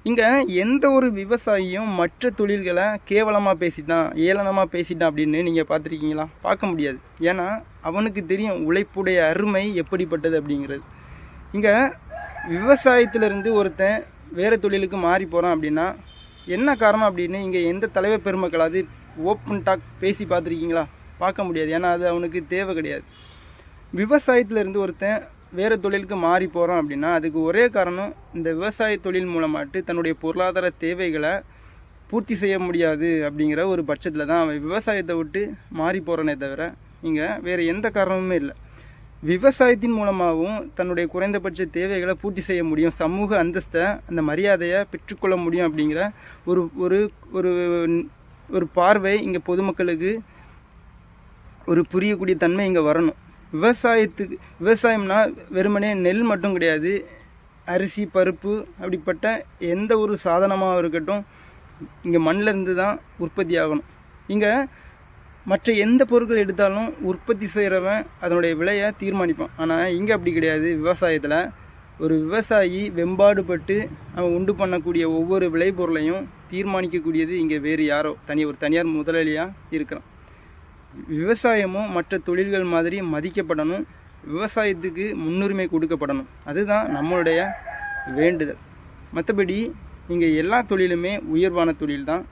இங்கே எந்த ஒரு விவசாயியும் மற்ற தொழில்களை கேவலமாக பேசிட்டான், ஏளனமாக பேசிட்டான் அப்படின்னு நீங்கள் பார்த்துருக்கீங்களா? பார்க்க முடியாது. ஏன்னா அவனுக்கு தெரியும் உழைப்புடைய அருமை எப்படிப்பட்டது அப்படிங்கிறது. இங்கே விவசாயத்திலேருந்து ஒருத்தன் வேறு தொழிலுக்கு மாறி போகிறான் அப்படின்னா என்ன காரணம் அப்படின்னு இங்கே எந்த தலைவர் பெருமக்களாவது ஓப்பன் டாக் பேசி பார்த்துருக்கீங்களா? பார்க்க முடியாது. ஏன்னா அது அவனுக்கு தேவை கிடையாது. விவசாயத்திலேருந்து ஒருத்தன் வேறு தொழிலுக்கு மாறி போகிறான் அப்படின்னா அதுக்கு ஒரே காரணம், இந்த விவசாய தொழில் மூலமாட்டு தன்னுடைய பொருளாதார தேவைகளை பூர்த்தி செய்ய முடியாது அப்படிங்கிற ஒரு பட்சத்தில் தான் அவன் விவசாயத்தை விட்டு மாறி போகிறானே தவிர இங்கே வேறு எந்த காரணமுமே இல்லை. விவசாயத்தின் மூலமாகவும் தன்னுடைய குறைந்தபட்ச தேவைகளை பூர்த்தி செய்ய முடியும், சமூக அந்தஸ்தை அந்த மரியாதையை பெற்றுக்கொள்ள முடியும் அப்படிங்கிற ஒரு ஒரு ஒரு ஒரு பார்வை இங்கே பொதுமக்களுக்கு ஒரு புரியக்கூடிய தன்மை இங்கே வரணும். விவசாயம்னா வெறுமனே நெல் மட்டும் கிடையாது, அரிசி பருப்பு அப்படிப்பட்ட எந்த ஒரு சாதனமாக இருக்கட்டும் இங்கே மண்ணில் இருந்து தான் உற்பத்தி ஆகணும். இங்கே மற்ற எந்த பொருட்கள் எடுத்தாலும் உற்பத்தி செய்கிறவன் அதனுடைய விலையை தீர்மானிப்பான். ஆனால் இங்கே அப்படி கிடையாது. விவசாயத்தில் ஒரு விவசாயி வெம்பாடுபட்டு அவன் உண்டு பண்ணக்கூடிய ஒவ்வொரு விளைபொருளையும் தீர்மானிக்கக்கூடியது இங்கே வேறு யாரோ ஒரு தனியார் முதலாளியாக இருக்கிறான். விவசாயமும் மற்ற தொழில்கள் மாதிரி மதிக்கப்படணும், விவசாயத்துக்கு முன்னுரிமை கொடுக்கப்படணும். அதுதான் நம்மளுடைய வேண்டுதல். மற்றபடி இங்கே எல்லா தொழிலுமே உயர்வான தொழில் தான்.